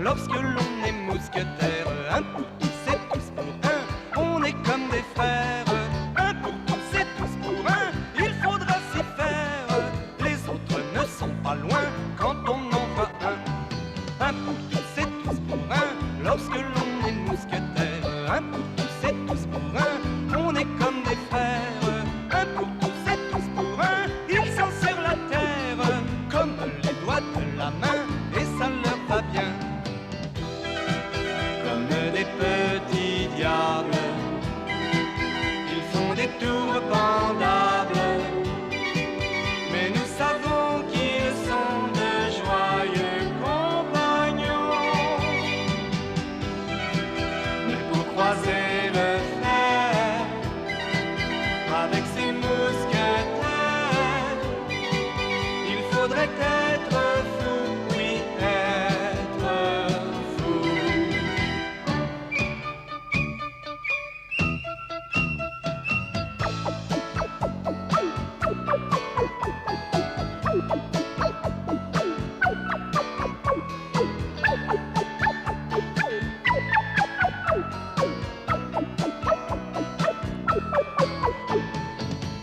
lorsque l'on est mousquetaire. Un pour tous et tous pour un, on est comme des frères. Un pour tous et tous pour un, il faudra s'y faire. Les autres ne sont pas loin quand on en voit un. Un pour tous et tous pour un, lorsque l'on est mousquetaire. Un pour tous et tous pour un, on est comme des frères. Un pour tous et tous pour un, ils s'en serrent la terre comme les doigts de la main, et ça leur va bien. Comme des petits diables, ils font des tours pendables, mais nous savons qu'ils sont de joyeux compagnons. Mais pour croiser le fer avec ses mousquetaires, il faudrait être fou, oui, être fou.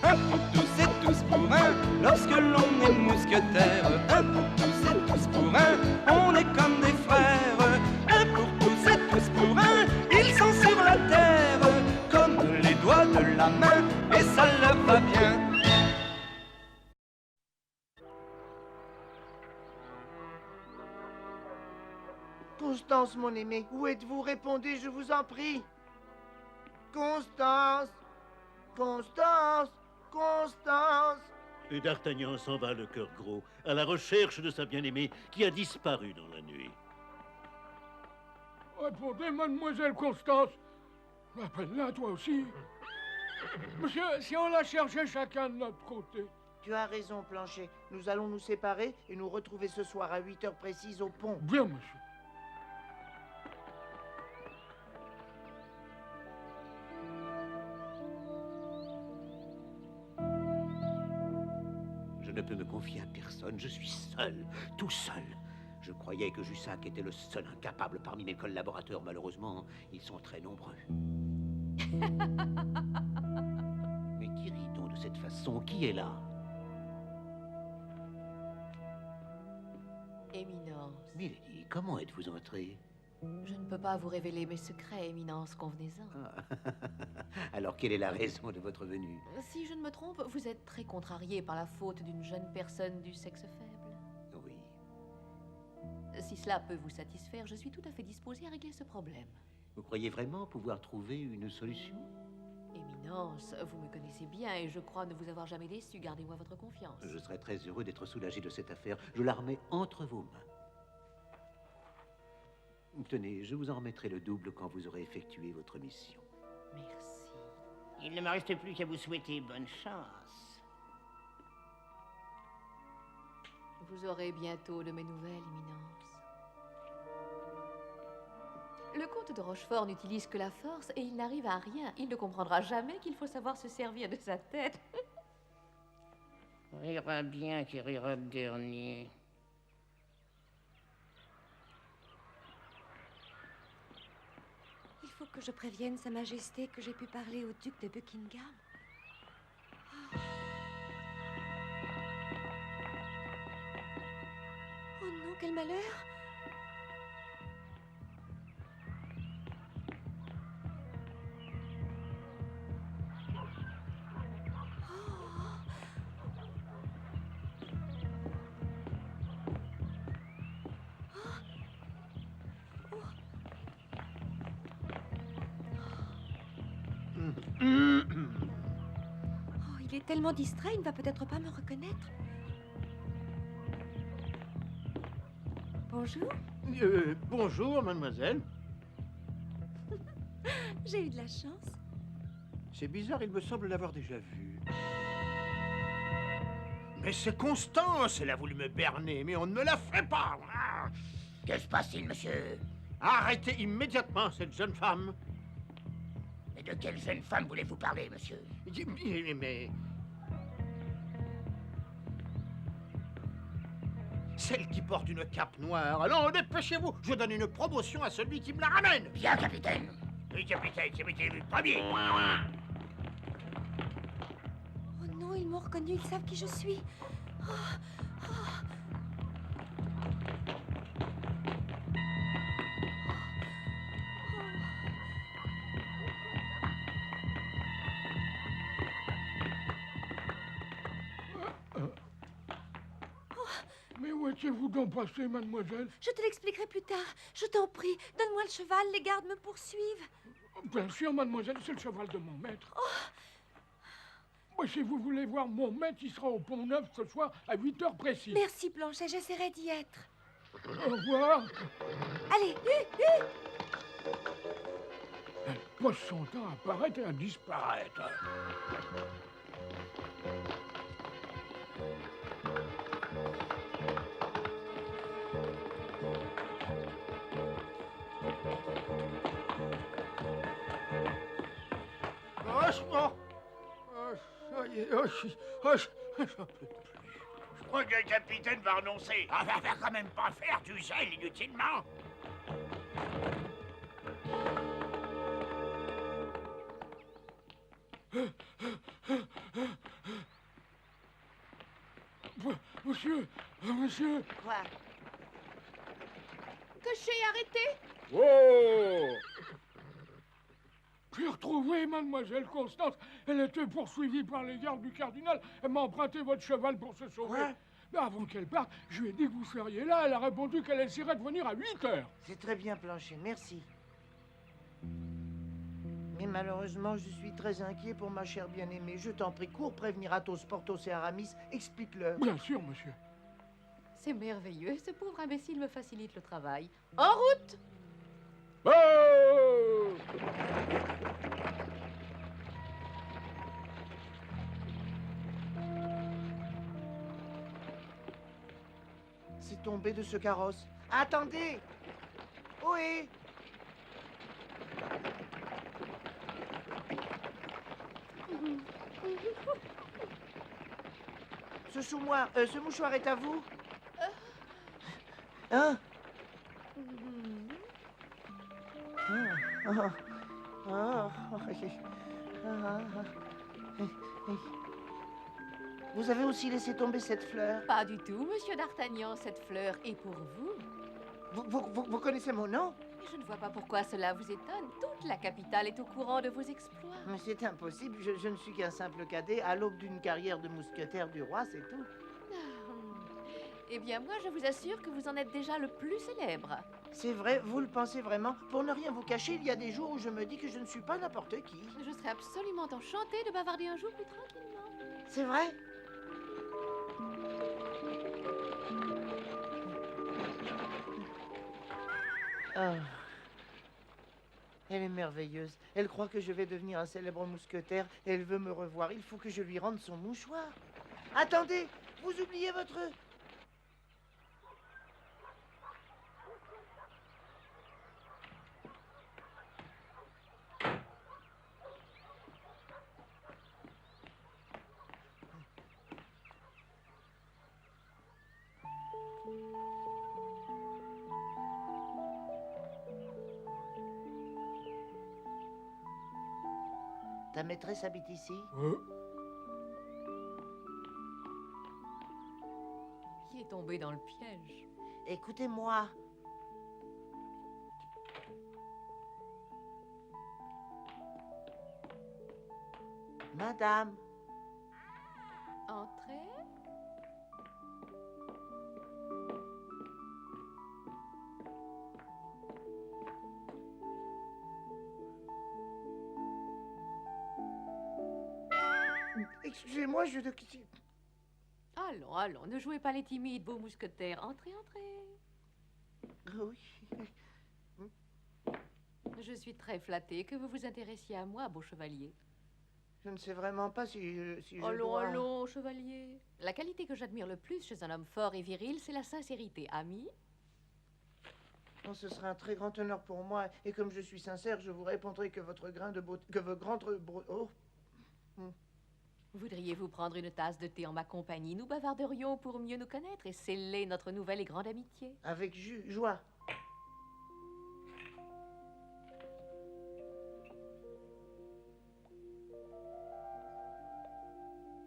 Un pour tous et tous pour un, lorsque l'on est mousquetaire. Un pour tous et tous pour un, on est comme des frères. Un pour tous et tous pour un, ils sont sur la terre comme les doigts de la main, et ça leur va bien. Constance, mon aimé, où êtes-vous? Répondez, je vous en prie. Constance! Constance! Constance! Et D'Artagnan s'en va le cœur gros, à la recherche de sa bien-aimée qui a disparu dans la nuit. Répondez, mademoiselle Constance. Appelle-la, toi aussi. Monsieur, si on la cherchait chacun de notre côté. Tu as raison, Planchet. Nous allons nous séparer et nous retrouver ce soir à 8 heures précises au pont. Bien, monsieur. Je ne peux me confier à personne, je suis seul, tout seul. Je croyais que Jussac était le seul incapable parmi mes collaborateurs. Malheureusement, ils sont très nombreux. Mais qui rit donc de cette façon? Qui est là? Éminence. Milady, comment êtes-vous entrée? Je ne peux pas vous révéler mes secrets, Éminence, convenez-en. Ah. Alors, quelle est la raison de votre venue? Si je ne me trompe, vous êtes très contrarié par la faute d'une jeune personne du sexe faible. Oui. Si cela peut vous satisfaire, je suis tout à fait disposée à régler ce problème. Vous croyez vraiment pouvoir trouver une solution? Éminence, vous me connaissez bien et je crois ne vous avoir jamais déçu. Gardez-moi votre confiance. Je serais très heureux d'être soulagé de cette affaire. Je la remets entre vos mains. Tenez, je vous en remettrai le double quand vous aurez effectué votre mission. Merci. Il ne me reste plus qu'à vous souhaiter bonne chance. Vous aurez bientôt de mes nouvelles, Éminence. Le comte de Rochefort n'utilise que la force et il n'arrive à rien. Il ne comprendra jamais qu'il faut savoir se servir de sa tête. Rira bien qui rira le dernier. Il faut que je prévienne Sa Majesté que j'ai pu parler au duc de Buckingham. Oh non, quel malheur! Oh, il est tellement distrait, il ne va peut-être pas me reconnaître. Bonjour. Bonjour, mademoiselle. J'ai eu de la chance. C'est bizarre, il me semble l'avoir déjà vu. Mais c'est Constance, elle a voulu me berner, mais on ne me la fait pas. Ah. Que se passe-t-il, monsieur? Arrêtez immédiatement cette jeune femme. Mais de quelle jeune femme voulez-vous parler, monsieur? Mais... Celle qui porte une cape noire. Allons, dépêchez-vous. Je donne une promotion à celui qui me la ramène. Bien, capitaine. Oui, capitaine, c'est le premier. Oh non, ils m'ont reconnu, ils savent qui je suis. Oh, oh. Mais où étiez-vous donc passé, mademoiselle? Je te l'expliquerai plus tard. Je t'en prie, donne-moi le cheval, les gardes me poursuivent. Bien sûr, mademoiselle, c'est le cheval de mon maître. Moi, si vous voulez voir mon maître, il sera au Pont-Neuf ce soir à 8h précises. Merci, Planchet, j'essaierai d'y être. Au revoir. Allez, Elle passe son temps à apparaître et à disparaître. Franchement. Ça y est, j'en peux plus. Je crois que le capitaine va renoncer. Ah, va quand même pas faire du gel inutilement. Monsieur, monsieur. Quoi? Cocher, arrêtez! Oh! J'ai retrouvé mademoiselle Constance. Elle était poursuivie par les gardes du cardinal. Elle m'a emprunté votre cheval pour se sauver. Quoi? Mais avant qu'elle parte, je lui ai dit que vous seriez là. Elle a répondu qu'elle essaierait de venir à 8h. C'est très bien, Planchet, merci. Mais malheureusement, je suis très inquiet pour ma chère bien-aimée. Je t'en prie, cours prévenir Athos, Porthos et Aramis. Explique-leur. Bien sûr, monsieur. C'est merveilleux, ce pauvre imbécile me facilite le travail. En route! Oh! C'est tombé de ce carrosse. Attendez! Oui! Ce mouchoir est à vous? Hein? Vous avez aussi laissé tomber cette fleur. Pas du tout, monsieur d'Artagnan, cette fleur est pour vous. Vous connaissez mon nom? Je ne vois pas pourquoi cela vous étonne. Toute la capitale est au courant de vos exploits. Mais c'est impossible, je ne suis qu'un simple cadet à l'aube d'une carrière de mousquetaire du roi, c'est tout. Eh bien, moi, je vous assure que vous en êtes déjà le plus célèbre. C'est vrai, vous le pensez vraiment? Pour ne rien vous cacher, il y a des jours où je me dis que je ne suis pas n'importe qui. Je serais absolument enchantée de bavarder un jour plus tranquillement. C'est vrai? Ah. Elle est merveilleuse. Elle croit que je vais devenir un célèbre mousquetaire et elle veut me revoir. Il faut que je lui rende son mouchoir. Attendez, vous oubliez votre... Ta maîtresse habite ici? Qui est tombé dans le piège? Écoutez-moi. Madame, Entrez. excusez-moi, je... Allons, allons, ne jouez pas les timides, beaux mousquetaires. Entrez, entrez. Oui. Je suis très flattée que vous vous intéressiez à moi, beau chevalier. Je ne sais vraiment pas si je Allons, dois... allons, chevalier. La qualité que j'admire le plus chez un homme fort et viril, c'est la sincérité. Ami? Non, ce sera un très grand honneur pour moi. Et comme je suis sincère, je vous répondrai que votre grain de beauté... Que votre grand... Oh. Voudriez-vous prendre une tasse de thé en ma compagnie? Nous bavarderions pour mieux nous connaître et sceller notre nouvelle et grande amitié. Avec joie.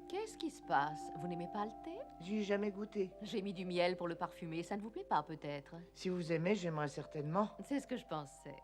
Qu'est-ce qui se passe? Vous n'aimez pas le thé? J'y ai jamais goûté. J'ai mis du miel pour le parfumer. Ça ne vous plaît pas, peut-être? Si vous aimez, j'aimerais certainement. C'est ce que je pensais.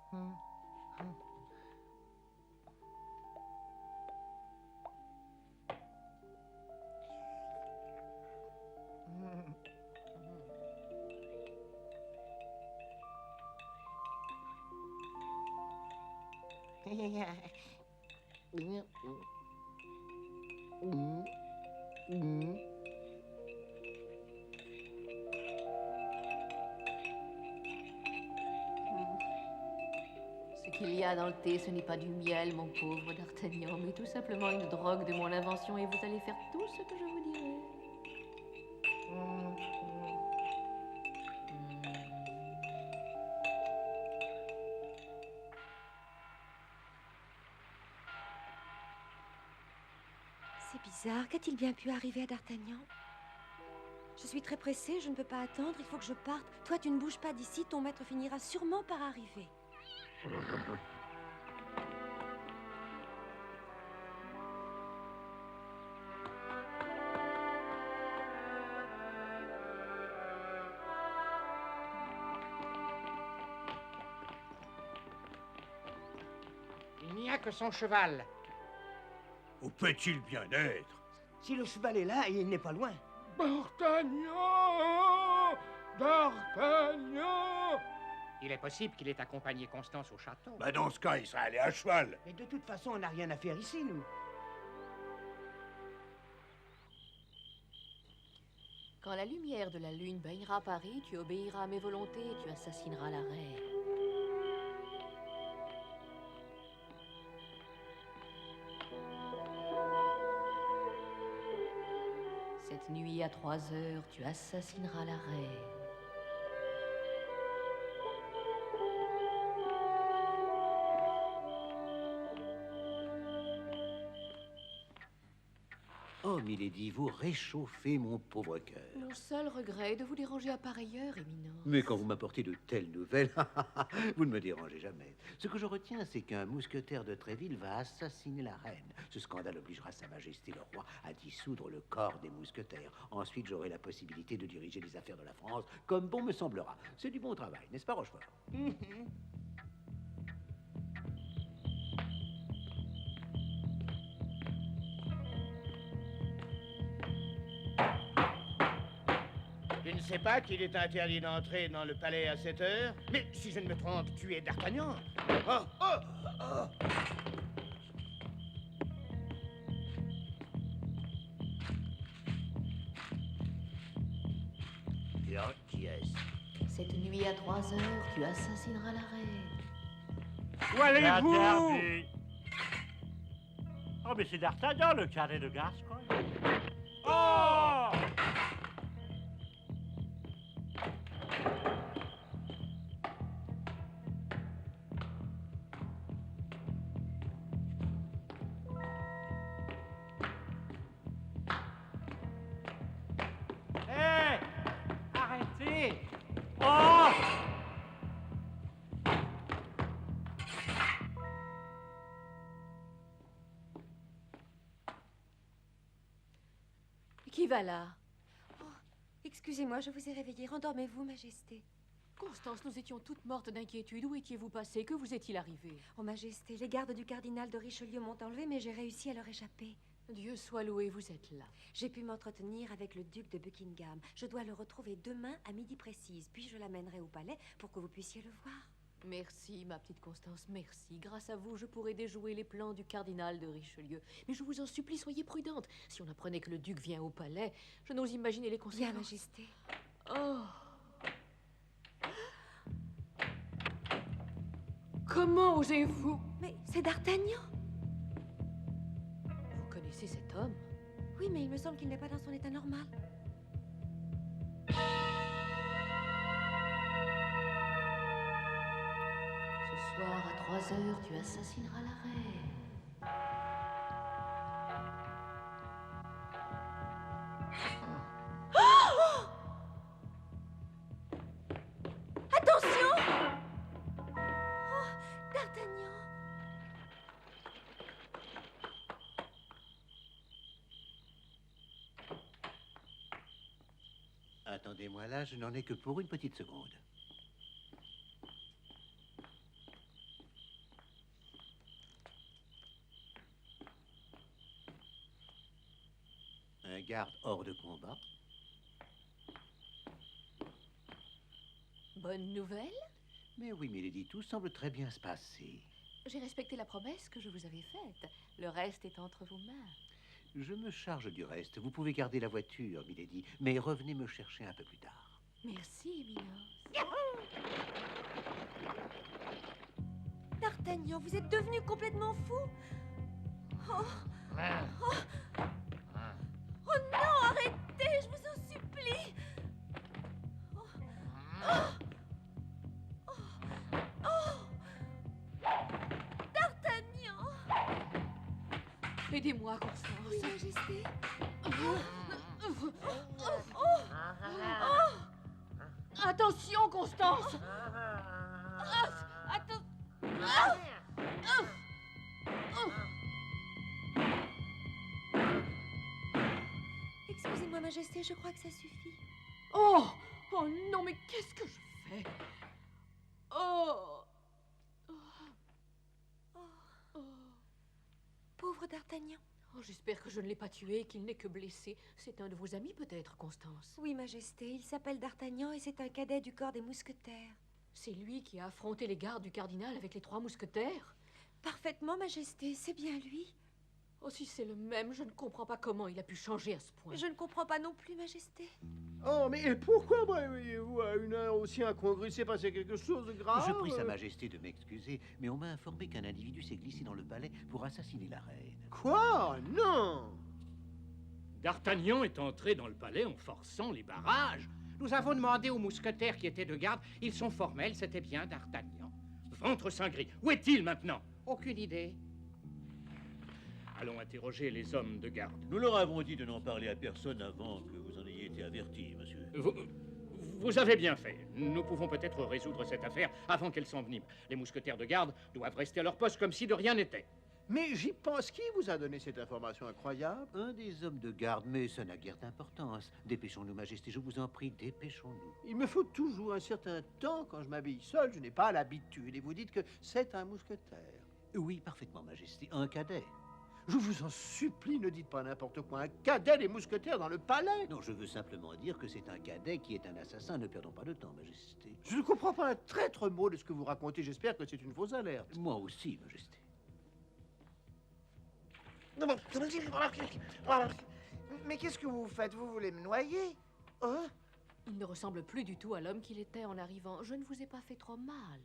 Ce qu'il y a dans le thé, ce n'est pas du miel, mon pauvre D'Artagnan, mais tout simplement une drogue de mon invention et vous allez faire tout ce que je vous dirai. C'est bizarre. Qu'a-t-il bien pu arriver à D'Artagnan? Je suis très pressée, je ne peux pas attendre, il faut que je parte. Toi, tu ne bouges pas d'ici, ton maître finira sûrement par arriver. Il n'y a que son cheval. Où peut-il bien être? Si le cheval est là, il n'est pas loin. D'Artagnan! D'Artagnan! Il est possible qu'il ait accompagné Constance au château. Bah dans ce cas, il serait allé à cheval. Mais de toute façon, on n'a rien à faire ici, nous. Quand la lumière de la lune baignera Paris, tu obéiras à mes volontés et tu assassineras la reine. Cette nuit à 3 heures, tu assassineras la reine. Oh, milady, vous réchauffez mon pauvre cœur. Mon seul regret est de vous déranger à pareille heure, Éminence. Mais quand vous m'apportez de telles nouvelles, vous ne me dérangez jamais. Ce que je retiens, c'est qu'un mousquetaire de Tréville va assassiner la reine. Ce scandale obligera Sa Majesté le roi à dissoudre le corps des mousquetaires. Ensuite, j'aurai la possibilité de diriger les affaires de la France comme bon me semblera. C'est du bon travail, n'est-ce pas, Rochefort? Je ne sais pas qu'il est interdit d'entrer dans le palais à 7 heures. Mais si je ne me trompe, tu es D'Artagnan. Oh, oh, oh. Bien, qui est-ce? Cette nuit à 3 heures, tu assassineras la reine. Où allez-vous? Oh, mais c'est D'Artagnan, le carré de Gascogne. Oh! Hé! Arrêtez! Oh! Qui va là? Excusez-moi, je vous ai réveillé. Rendormez-vous, Majesté. Constance, nous étions toutes mortes d'inquiétude. Où étiez-vous passée? Que vous est-il arrivé? Oh, Majesté, les gardes du cardinal de Richelieu m'ont enlevé, mais j'ai réussi à leur échapper. Dieu soit loué, vous êtes là. J'ai pu m'entretenir avec le duc de Buckingham. Je dois le retrouver demain à midi précise, puis je l'amènerai au palais pour que vous puissiez le voir. Merci, ma petite Constance, merci. Grâce à vous, je pourrai déjouer les plans du cardinal de Richelieu. Mais je vous en supplie, soyez prudente. Si on apprenait que le duc vient au palais, je n'ose imaginer les conséquences. Bien, Majesté. Oh! Comment osez-vous? Mais c'est D'Artagnan. Vous connaissez cet homme? Oui, mais il me semble qu'il n'est pas dans son état normal. Ce soir, à 3 heures, tu assassineras la reine. Attendez-moi là, je n'en ai que pour une petite seconde. Un garde hors de combat. Bonne nouvelle? Mais oui, milady, tout semble très bien se passer. J'ai respecté la promesse que je vous avais faite. Le reste est entre vos mains. Je me charge du reste. Vous pouvez garder la voiture, milady, mais revenez me chercher un peu plus tard. Merci, Éminence. D'Artagnan, vous êtes devenu complètement fou. Oh, oh non, arrêtez, je vous en supplie. Oh, oh, oh, oh. D'Artagnan. Aidez-moi, Constance. Oui, Majesté. Attention, Constance. Attends. Excusez-moi, Majesté, je crois que ça suffit. Oh, oh non, mais qu'est-ce que je fais? Oh. Pauvre D'Artagnan. Oh, j'espère que je ne l'ai pas tué et qu'il n'est que blessé. C'est un de vos amis, peut-être, Constance. Oui, Majesté, il s'appelle D'Artagnan et c'est un cadet du corps des mousquetaires. C'est lui qui a affronté les gardes du cardinal avec les 3 mousquetaires? Parfaitement, Majesté, c'est bien lui. Oh, si c'est le même, je ne comprends pas comment il a pu changer à ce point. Je ne comprends pas non plus, Majesté. Oh, mais pourquoi brûlez-vous à une heure aussi incongrue? C'est passé quelque chose de grave? Je prie Sa Majesté de m'excuser, mais on m'a informé qu'un individu s'est glissé dans le palais pour assassiner la reine. Quoi? Non! D'Artagnan est entré dans le palais en forçant les barrages. Nous avons demandé aux mousquetaires qui étaient de garde. Ils sont formels, c'était bien D'Artagnan. Ventre saint gris, où est-il maintenant? Aucune idée. Allons interroger les hommes de garde. Nous leur avons dit de n'en parler à personne avant que vous en ayez été avertis, monsieur. Vous avez bien fait. Nous pouvons peut-être résoudre cette affaire avant qu'elle s'envenime. Les mousquetaires de garde doivent rester à leur poste comme si de rien n'était. Mais j'y pense, qui vous a donné cette information incroyable? Un des hommes de garde, mais ça n'a guère d'importance. Dépêchons-nous, Majesté, je vous en prie, dépêchons-nous. Il me faut toujours un certain temps quand je m'habille seul. Je n'ai pas l'habitude. Et vous dites que c'est un mousquetaire. Oui, parfaitement, Majesté, un cadet. Je vous en supplie, ne dites pas n'importe quoi. Un cadet des mousquetaires dans le palais? Non, je veux simplement dire que c'est un cadet qui est un assassin. Ne perdons pas de temps, Majesté. Je ne comprends pas un traître mot de ce que vous racontez. J'espère que c'est une fausse alerte. Moi aussi, Majesté. Mais qu'est-ce que vous faites? Vous voulez me noyer? Hein? Il ne ressemble plus du tout à l'homme qu'il était en arrivant. Je ne vous ai pas fait trop mal.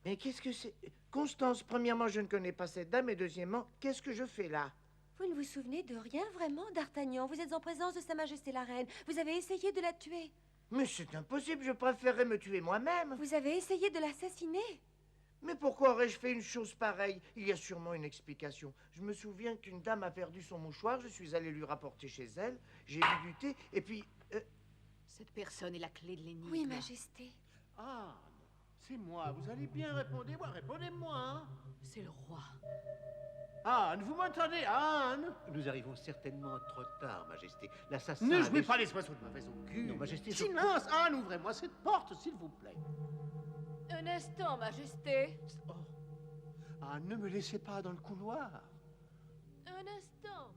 Mais qu'est-ce que c'est? Constance, premièrement, je ne connais pas cette dame, et deuxièmement, qu'est-ce que je fais là? Vous ne vous souvenez de rien, vraiment, D'Artagnan? Vous êtes en présence de Sa Majesté la Reine. Vous avez essayé de la tuer. Mais c'est impossible, je préférerais me tuer moi-même. Vous avez essayé de l'assassiner. Mais pourquoi aurais-je fait une chose pareille? Il y a sûrement une explication. Je me souviens qu'une dame a perdu son mouchoir, je suis allé lui rapporter chez elle, j'ai vu du thé, et puis... Cette personne est la clé de l'énigme. Oui, Majesté. Ah, c'est moi. Vous allez bien répondez-moi. Répondez-moi. Hein? C'est le roi. Anne, vous m'entendez, Anne? Nous arrivons certainement trop tard, Majesté. L'assassin... Ne jouez pas les oiseaux de mauvaise augure. Non, Majesté, je... Silence, Anne, ouvrez-moi cette porte, s'il vous plaît. Un instant, Majesté. Oh. Anne, ne me laissez pas dans le couloir. Un instant.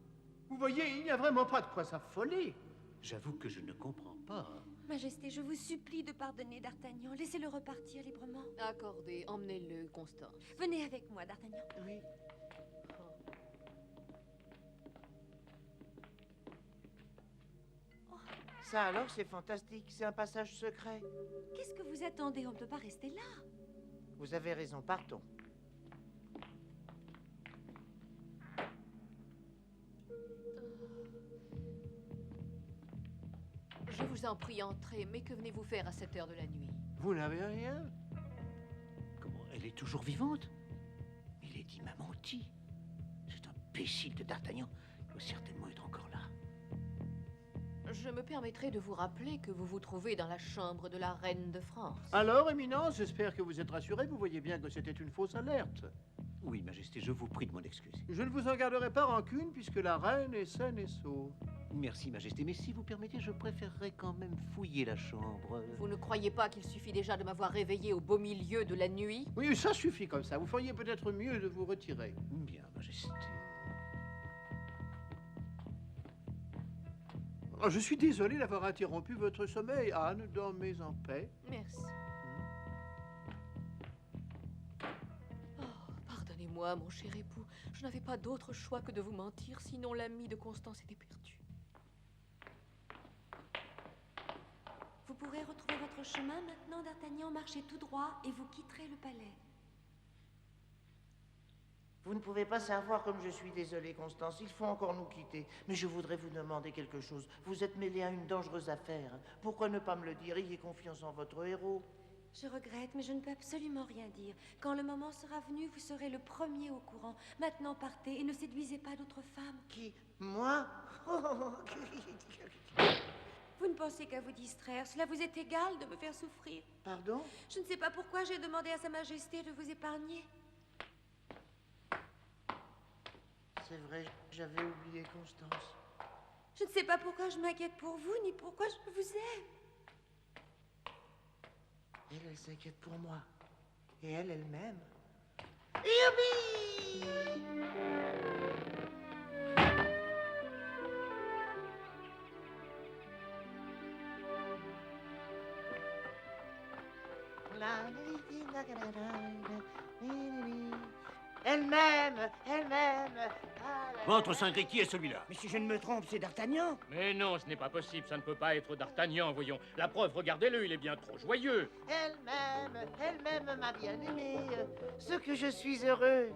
Vous voyez, il n'y a vraiment pas de quoi s'affoler. J'avoue que je ne comprends pas. Majesté, je vous supplie de pardonner D'Artagnan. Laissez-le repartir librement. Accordé, emmenez-le, Constance. Venez avec moi, D'Artagnan. Oui. Ça alors, c'est fantastique, c'est un passage secret. Qu'est-ce que vous attendez? On ne peut pas rester là. Vous avez raison, partons. Je vous en prie, entrez, mais que venez-vous faire à cette heure de la nuit? Vous n'avez rien? Comment? Elle est toujours vivante? Milady m'a menti. Cet imbécile de D'Artagnan doit certainement être encore là. Je me permettrai de vous rappeler que vous vous trouvez dans la chambre de la reine de France. Alors, Éminence, j'espère que vous êtes rassuré. Vous voyez bien que c'était une fausse alerte. Oui, Majesté, je vous prie de m'en excuser. Je ne vous en garderai pas rancune puisque la reine est saine et sauve. Merci, Majesté, mais si vous permettez, je préférerais quand même fouiller la chambre. Vous ne croyez pas qu'il suffit déjà de m'avoir réveillé au beau milieu de la nuit? Oui, ça suffit comme ça. Vous feriez peut-être mieux de vous retirer. Bien, Majesté. Oh, je suis désolé d'avoir interrompu votre sommeil, Anne. Dormez en paix. Merci. Oh, pardonnez-moi, mon cher époux. Je n'avais pas d'autre choix que de vous mentir, sinon l'ami de Constance était perdu. Vous pourrez retrouver votre chemin maintenant, d'Artagnan. Marchez tout droit et vous quitterez le palais. Vous ne pouvez pas savoir comme je suis désolé, Constance. Il faut encore nous quitter. Mais je voudrais vous demander quelque chose. Vous êtes mêlée à une dangereuse affaire. Pourquoi ne pas me le dire? Ayez confiance en votre héros. Je regrette, mais je ne peux absolument rien dire. Quand le moment sera venu, vous serez le premier au courant. Maintenant, partez et ne séduisez pas d'autres femmes. Qui? Moi? Vous ne pensez qu'à vous distraire. Cela vous est égal de me faire souffrir. Pardon? Je ne sais pas pourquoi j'ai demandé à Sa Majesté de vous épargner. C'est vrai, j'avais oublié Constance. Je ne sais pas pourquoi je m'inquiète pour vous, ni pourquoi je vous aime. Elle s'inquiète pour moi. Et elle-même. Youpi! Elle-même. Ventre cinglé, qui est celui-là? Mais si je ne me trompe, c'est d'Artagnan. Mais non, ce n'est pas possible, ça ne peut pas être d'Artagnan, voyons. La preuve, regardez-le, il est bien trop joyeux. Elle-même m'a bien aimé. Ce que je suis heureux.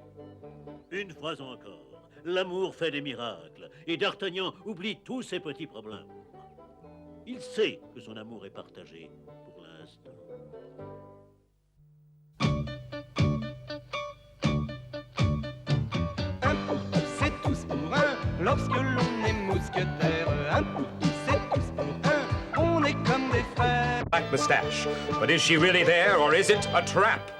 Une fois encore, l'amour fait des miracles, et d'Artagnan oublie tous ses petits problèmes. Il sait que son amour est partagé, pour l'instant. Un pour tous et tous pour un, lorsque l'on est mousquetaire. Un pour tous et tous pour un, on est comme des frères. Black mustache. But is she really there or is it a trap?